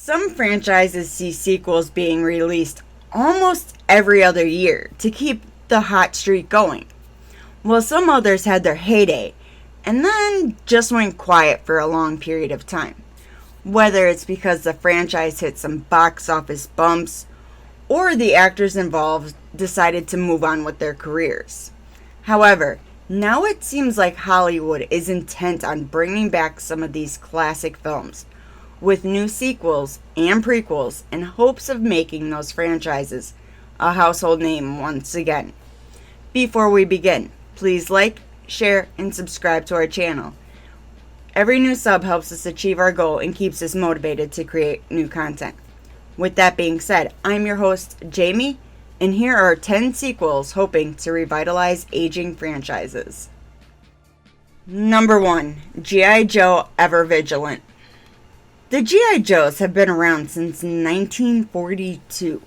Some franchises see sequels being released almost every other year to keep the hot streak going, while some others had their heyday and then just went quiet for a long period of time, whether it's because the franchise hit some box office bumps or the actors involved decided to move on with their careers. However, now it seems like Hollywood is intent on bringing back some of these classic films with new sequels and prequels in hopes of making those franchises a household name once again. Before we begin, please like, share, and subscribe to our channel. Every new sub helps us achieve our goal and keeps us motivated to create new content. With that being said, I'm your host, Jamie, and here are 10 sequels hoping to revitalize aging franchises. Number 1. G.I. Joe Ever Vigilant. The G.I. Joes have been around since 1942,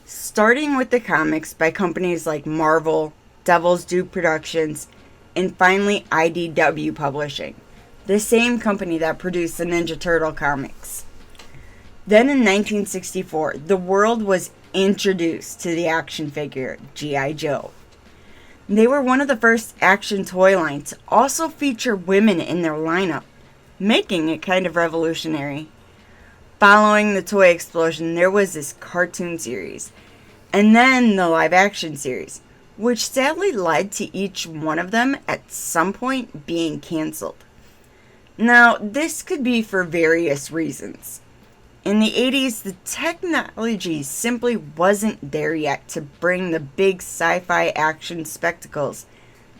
starting with the comics by companies like Marvel, Devil's Due Productions, and finally IDW Publishing, the same company that produced the Ninja Turtle comics. Then in 1964, the world was introduced to the action figure G.I. Joe. They were one of the first action toy lines to also feature women in their lineup, making it kind of revolutionary. Following the toy explosion, there was this cartoon series, and then the live action series, which sadly led to each one of them at some point being canceled. Now, this could be for various reasons. In the 80s, the technology simply wasn't there yet to bring the big sci-fi action spectacles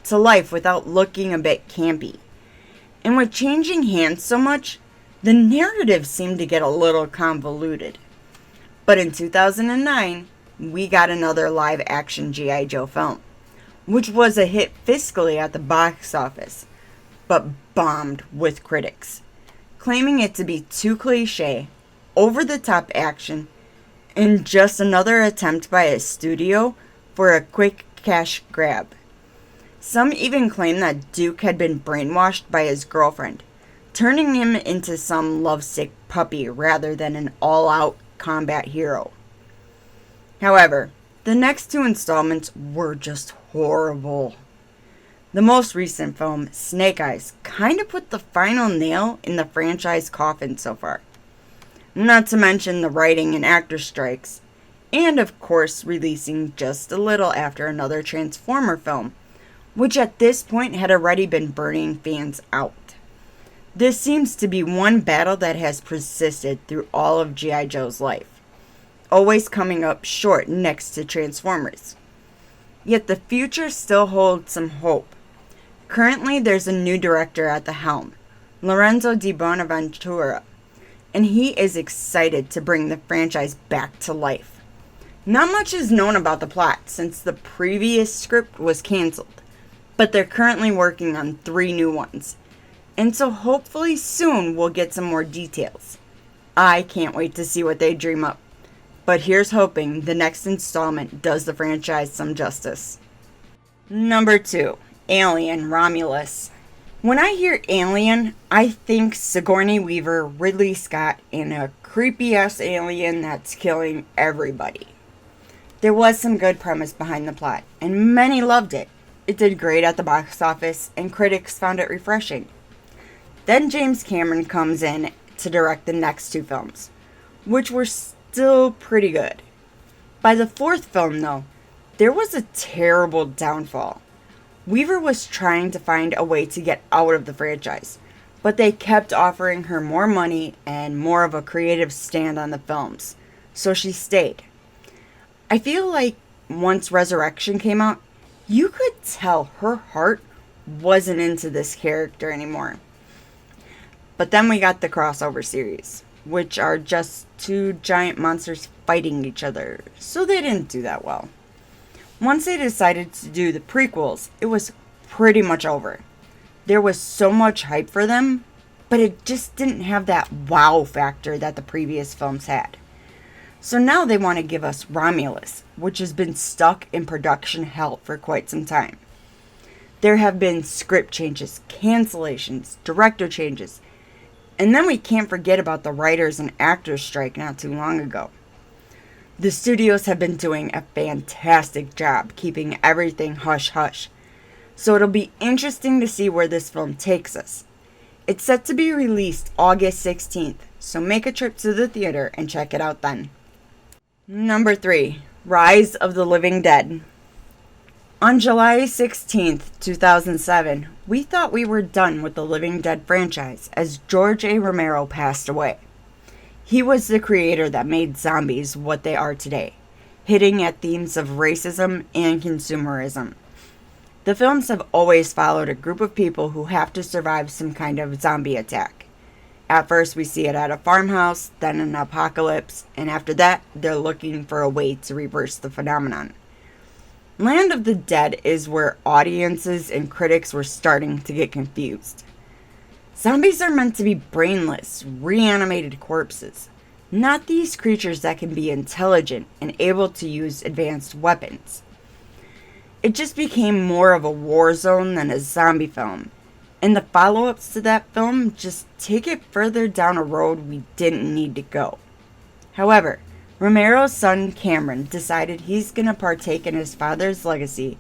to life without looking a bit campy. And with changing hands so much, the narrative seemed to get a little convoluted. But in 2009, we got another live-action G.I. Joe film, which was a hit fiscally at the box office, but bombed with critics, claiming it to be too cliche, over-the-top action, and just another attempt by a studio for a quick cash grab. Some even claim that Duke had been brainwashed by his girlfriend, turning him into some lovesick puppy rather than an all-out combat hero. However, the next two installments were just horrible. The most recent film, Snake Eyes, kind of put the final nail in the franchise coffin so far. Not to mention the writing and actor strikes, and of course releasing just a little after another Transformer film, which at this point had already been burning fans out. This seems to be one battle that has persisted through all of G.I. Joe's life, always coming up short next to Transformers. Yet the future still holds some hope. Currently there's a new director at the helm, Lorenzo Di Bonaventura, and he is excited to bring the franchise back to life. Not much is known about the plot since the previous script was canceled, but they're currently working on 3 new ones, and so hopefully soon we'll get some more details. I can't wait to see what they dream up, but here's hoping the next installment does the franchise some justice. Number 2, Alien Romulus. When I hear Alien, I think Sigourney Weaver, Ridley Scott, and a creepy-ass alien that's killing everybody. There was some good premise behind the plot, and many loved it. It did great at the box office, and critics found it refreshing. Then James Cameron comes in to direct the next 2 films, which were still pretty good. By the 4th film, though, there was a terrible downfall. Weaver was trying to find a way to get out of the franchise, but they kept offering her more money and more of a creative stand on the films, so she stayed. I feel like once Resurrection came out, you could tell her heart wasn't into this character anymore. But then we got the crossover series, which are just 2 giant monsters fighting each other, so they didn't do that well. Once they decided to do the prequels, it was pretty much over. There was so much hype for them, but it just didn't have that wow factor that the previous films had. So now they want to give us Ramulus, which has been stuck in production hell for quite some time. There have been script changes, cancellations, director changes, And then we can't forget about the writers and actors strike not too long ago. The studios have been doing a fantastic job keeping everything hush-hush, so it'll be interesting to see where this film takes us. It's set to be released August 16th, so make a trip to the theater and check it out then. Number 3. Rise of the Living Dead. On July 16th, 2007, we thought we were done with the Living Dead franchise as George A. Romero passed away. He was the creator that made zombies what they are today, hitting at themes of racism and consumerism. The films have always followed a group of people who have to survive some kind of zombie attack. At first we see it at a farmhouse, then an apocalypse, and after that they're looking for a way to reverse the phenomenon. Land of the Dead is where audiences and critics were starting to get confused. Zombies are meant to be brainless, reanimated corpses, not these creatures that can be intelligent and able to use advanced weapons. It just became more of a war zone than a zombie film, and the follow-ups to that film just take it further down a road we didn't need to go. However, Romero's son Cameron decided he's going to partake in his father's legacy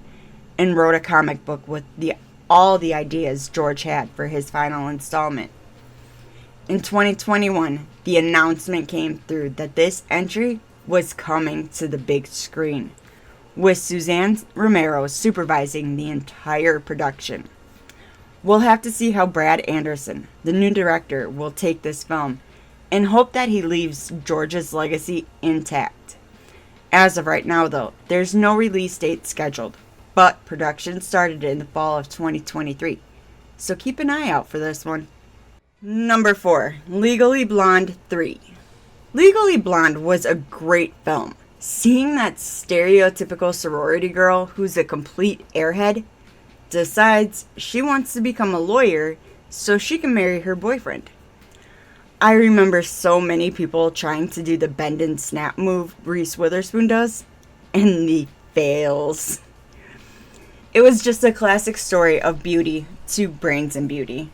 and wrote a comic book with all the ideas George had for his final installment. In 2021, the announcement came through that this entry was coming to the big screen, with Suzanne Romero supervising the entire production. We'll have to see how Brad Anderson, the new director, will take this film and hope that he leaves George's legacy intact. As of right now, though, there's no release date scheduled, but production started in the fall of 2023, so keep an eye out for this one. Number 4, Legally Blonde 3. Legally Blonde was a great film. Seeing that stereotypical sorority girl who's a complete airhead decides she wants to become a lawyer so she can marry her boyfriend. I remember so many people trying to do the bend and snap move Reese Witherspoon does, and he fails. It was just a classic story of beauty to brains and beauty.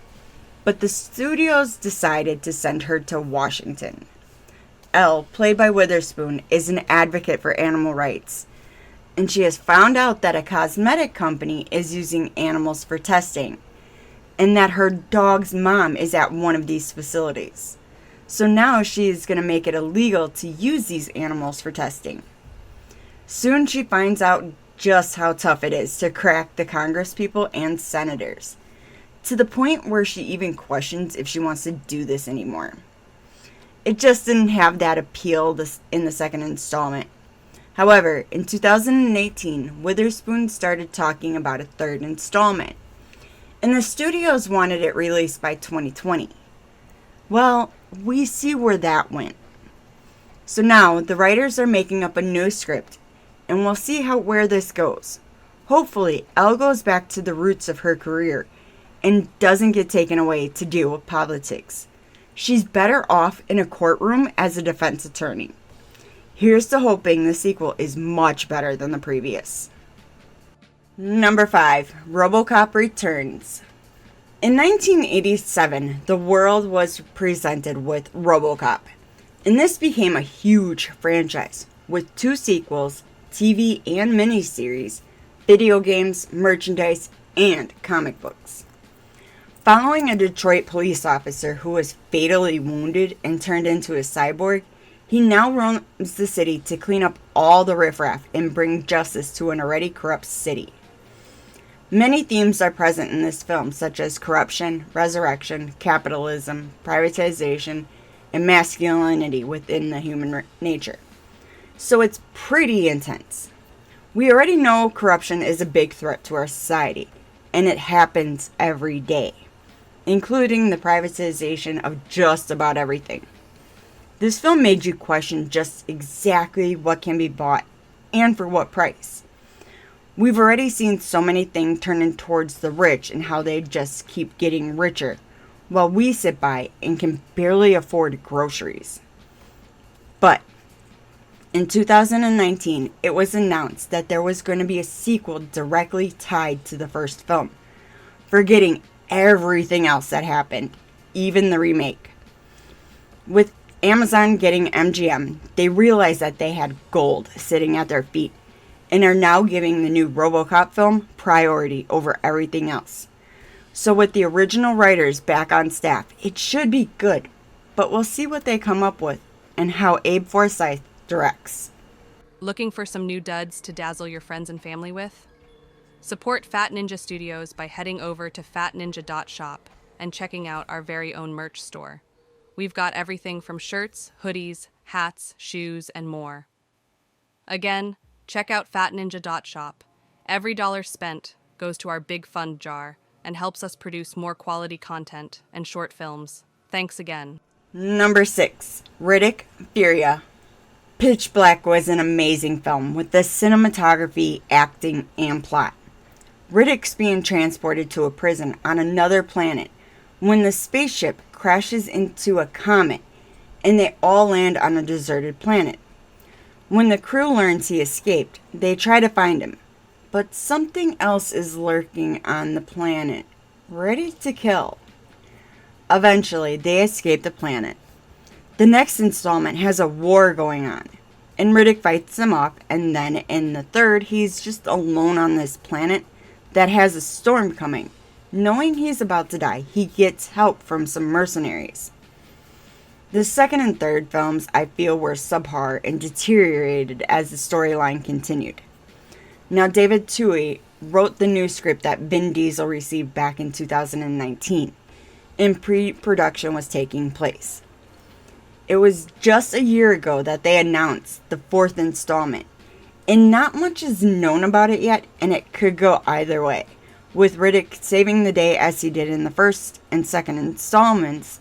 But the studios decided to send her to Washington. Elle, played by Witherspoon, is an advocate for animal rights, and she has found out that a cosmetic company is using animals for testing, and that her dog's mom is at one of these facilities. So now she is going to make it illegal to use these animals for testing. Soon she finds out just how tough it is to crack the congresspeople and senators, to the point where she even questions if she wants to do this anymore. It just didn't have that appeal in the second installment. However, in 2018, Witherspoon started talking about a third installment, and the studios wanted it released by 2020. Well, we see where that went. So now the writers are making up a new script, and we'll see where this goes. Hopefully, Elle goes back to the roots of her career and doesn't get taken away to deal with politics. She's better off in a courtroom as a defense attorney. Here's to hoping the sequel is much better than the previous. Number 5, RoboCop Returns. In 1987, the world was presented with RoboCop, and this became a huge franchise with 2 sequels, TV and miniseries, video games, merchandise, and comic books. Following a Detroit police officer who was fatally wounded and turned into a cyborg, he now roams the city to clean up all the riffraff and bring justice to an already corrupt city. Many themes are present in this film, such as corruption, resurrection, capitalism, privatization, and masculinity within the human nature. So it's pretty intense. We already know corruption is a big threat to our society, and it happens every day, including the privatization of just about everything. This film made you question just exactly what can be bought and for what price. We've already seen so many things turning towards the rich and how they just keep getting richer, while we sit by and can barely afford groceries. But in 2019, it was announced that there was going to be a sequel directly tied to the first film, forgetting everything else that happened even the remake. With Amazon getting MGM, they realized that they had gold sitting at their feet and are now giving the new RoboCop film priority over everything else. So with the original writers back on staff, it should be good, but we'll see what they come up with and how Abe Forsyth directs. Looking for some new duds to dazzle your friends and family with? Support Fat Ninja Studios by heading over to fatninja.shop and checking out our very own merch store. We've got everything from shirts, hoodies, hats, shoes, and more. Again, check out fatninja.shop. Every dollar spent goes to our big fund jar and helps us produce more quality content and short films. Thanks again. Number 6, Riddick, Furia. Pitch Black was an amazing film with the cinematography, acting, and plot. Riddick's being transported to a prison on another planet when the spaceship crashes into a comet and they all land on a deserted planet. When the crew learns he escaped, they try to find him, but something else is lurking on the planet, ready to kill. Eventually, they escape the planet. The next installment has a war going on, and Riddick fights them off, and then in the third, he's just alone on this planet that has a storm coming. Knowing he's about to die, he gets help from some mercenaries. The second and third films, I feel, were subpar and deteriorated as the storyline continued. Now, David Twohy wrote the new script that Vin Diesel received back in 2019, and pre-production was taking place. It was just a year ago that they announced the fourth installment, and not much is known about it yet, and it could go either way, with Riddick saving the day as he did in the first and second installments,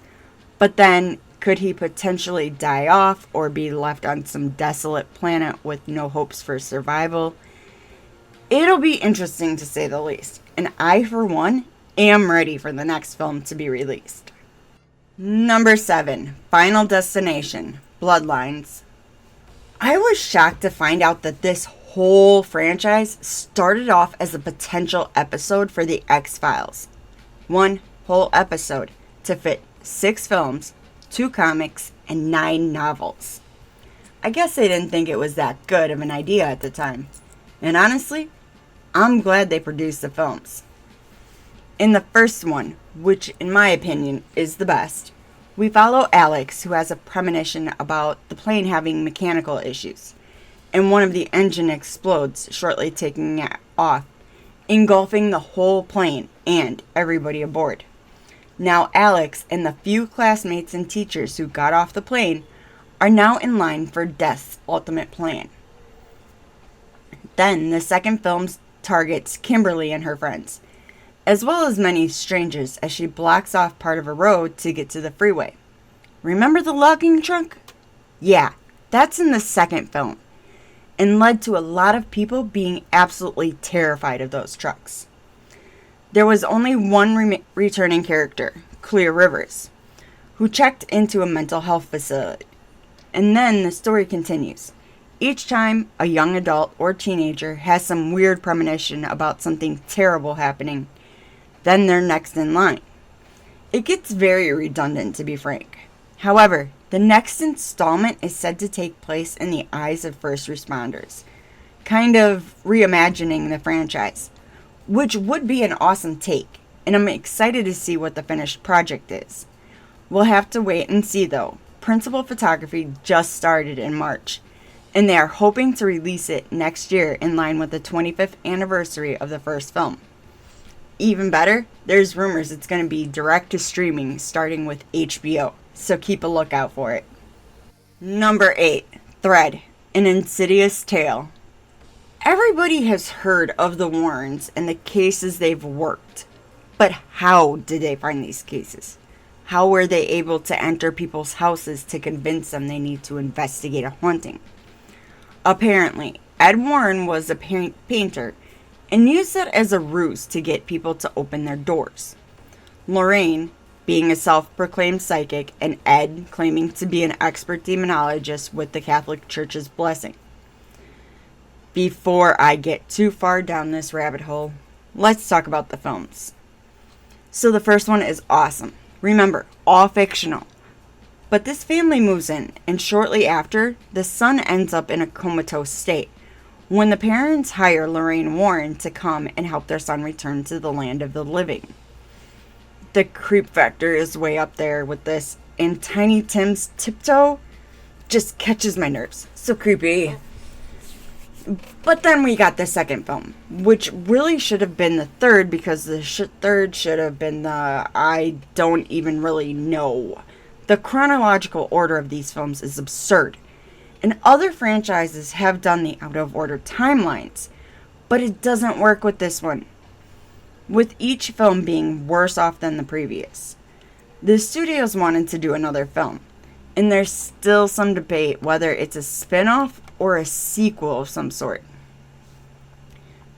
but then could he potentially die off or be left on some desolate planet with no hopes for survival? It'll be interesting to say the least, and I, for one, am ready for the next film to be released. Number 7, Final Destination, Bloodlines. I was shocked to find out that this whole franchise started off as a potential episode for the X-Files. One whole episode to fit 6 films, 2 comics, and 9 novels. I guess they didn't think it was that good of an idea at the time. And honestly, I'm glad they produced the films. In the first one, which in my opinion is the best, we follow Alex, who has a premonition about the plane having mechanical issues, and one of the engine explodes, shortly taking it off, engulfing the whole plane and everybody aboard. Now Alex and the few classmates and teachers who got off the plane are now in line for Death's ultimate plan. Then the second film targets Kimberly and her friends, as well as many strangers, as she blocks off part of a road to get to the freeway. Remember the logging truck? Yeah, that's in the second film, and led to a lot of people being absolutely terrified of those trucks. There was only one returning character, Clear Rivers, who checked into a mental health facility. And then the story continues. Each time a young adult or teenager has some weird premonition about something terrible happening, then they're next in line. It gets very redundant, to be frank. However, the next installment is said to take place in the eyes of first responders, kind of reimagining the franchise, which would be an awesome take, and I'm excited to see what the finished project is. We'll have to wait and see though. Principal photography just started in March, and they are hoping to release it next year in line with the 25th anniversary of the first film. Even better, there's rumors it's going to be direct to streaming starting with HBO, so keep a lookout for it. Number 8, Thread, An Insidious Tail. Everybody has heard of the Warrens and the cases they've worked, but how did they find these cases? How were they able to enter people's houses to convince them they need to investigate a haunting? Apparently, Ed Warren was a painter and used that as a ruse to get people to open their doors. Lorraine, being a self-proclaimed psychic, and Ed claiming to be an expert demonologist with the Catholic Church's blessing. Before I get too far down this rabbit hole, let's talk about the films. So the first one is awesome. Remember, all fictional. But this family moves in, and shortly after, the son ends up in a comatose state when the parents hire Lorraine Warren to come and help their son return to the land of the living. The creep factor is way up there with this, and Tiny Tim's tiptoe just catches my nerves. So creepy. But then we got the second film, which really should have been the third, because the third should have been the I don't even really know. The chronological order of these films is absurd, and other franchises have done the out-of-order timelines, but it doesn't work with this one, with each film being worse off than the previous. The studios wanted to do another film, and there's still some debate whether it's a spin-off or a sequel of some sort.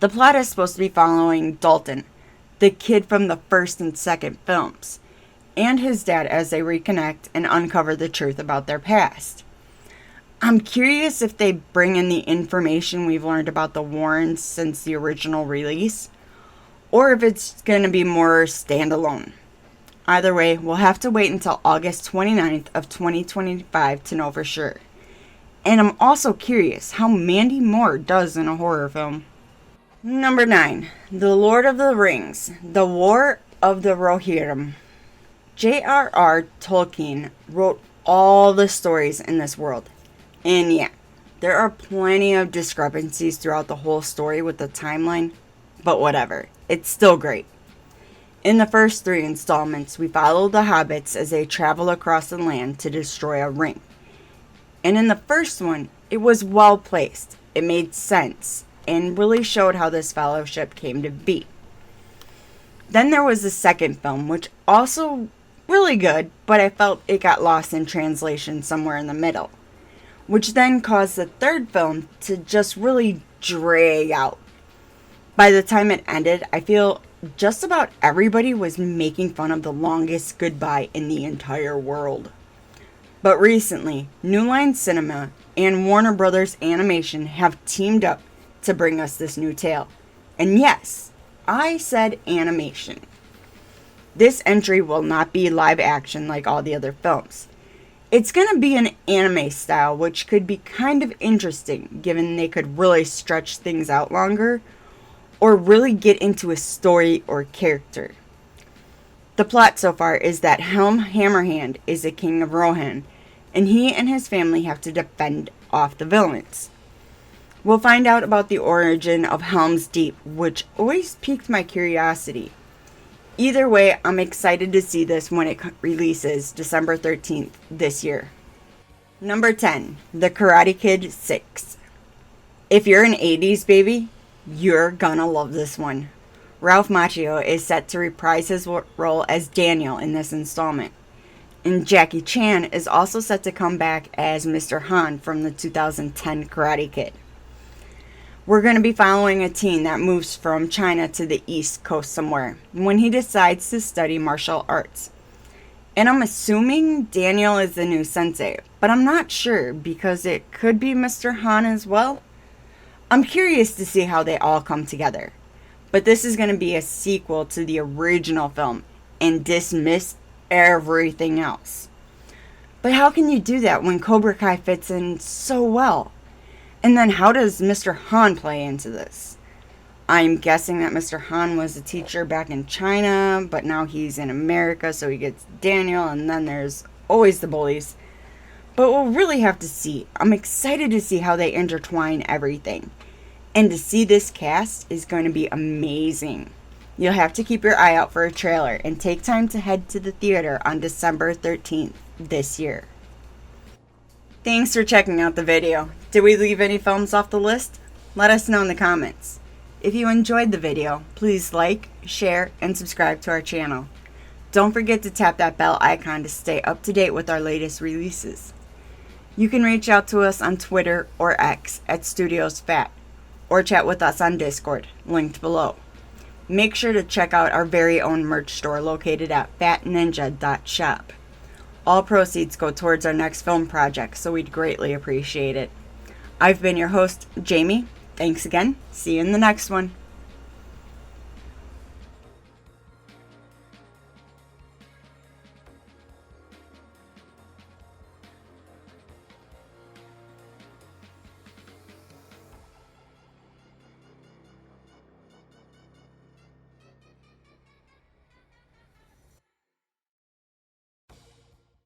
The plot is supposed to be following Dalton, the kid from the first and second films, and his dad as they reconnect and uncover the truth about their past. I'm curious if they bring in the information we've learned about the Warrens since the original release, or if it's going to be more standalone. Either way, we'll have to wait until August 29th of 2025 to know for sure. And I'm also curious how Mandy Moore does in a horror film. Number 9. The Lord of the Rings, The War of the Rohirrim. J.R.R. Tolkien wrote all the stories in this world. And yeah, there are plenty of discrepancies throughout the whole story with the timeline, but whatever, it's still great. In the first 3 installments, we follow the hobbits as they travel across the land to destroy a ring. And in the first one, it was well placed, it made sense, and really showed how this fellowship came to be. Then there was the second film, which also really good, but I felt it got lost in translation somewhere in the middle, which then caused the third film to just really drag out. By the time it ended, I feel just about everybody was making fun of the longest goodbye in the entire world. But recently, New Line Cinema and Warner Brothers Animation have teamed up to bring us this new tale. And yes, I said animation. This entry will not be live action like all the other films. It's going to be an anime style, which could be kind of interesting, given they could really stretch things out longer, or really get into a story or character. The plot so far is that Helm Hammerhand is the king of Rohan, and he and his family have to defend off the villains. We'll find out about the origin of Helm's Deep, which always piqued my curiosity. Either way, I'm excited to see this when it releases December 13th this year. Number 10, The Karate Kid 6. If you're an 80s baby, you're gonna love this one. Ralph Macchio is set to reprise his role as Daniel in this installment. And Jackie Chan is also set to come back as Mr. Han from the 2010 Karate Kid. We're going to be following a teen that moves from China to the East Coast somewhere when he decides to study martial arts. And I'm assuming Daniel is the new sensei, but I'm not sure because it could be Mr. Han as well. I'm curious to see how they all come together. But this is going to be a sequel to the original film and dismiss everything else. But how can you do that when Cobra Kai fits in so well? And then how does Mr. Han play into this? I'm guessing that Mr. Han was a teacher back in China, but now he's in America, so he gets Daniel, and then there's always the bullies. But we'll really have to see. I'm excited to see how they intertwine everything. And to see this cast is going to be amazing. You'll have to keep your eye out for a trailer and take time to head to the theater on December 13th this year. Thanks for checking out the video. Did we leave any films off the list? Let us know in the comments. If you enjoyed the video, please like, share, and subscribe to our channel. Don't forget to tap that bell icon to stay up to date with our latest releases. You can reach out to us on Twitter or X at StudiosFat, or chat with us on Discord, linked below. Make sure to check out our very own merch store located at fatninja.shop. All proceeds go towards our next film project, so we'd greatly appreciate it. I've been your host, Jamie. Thanks again. See you in the next one.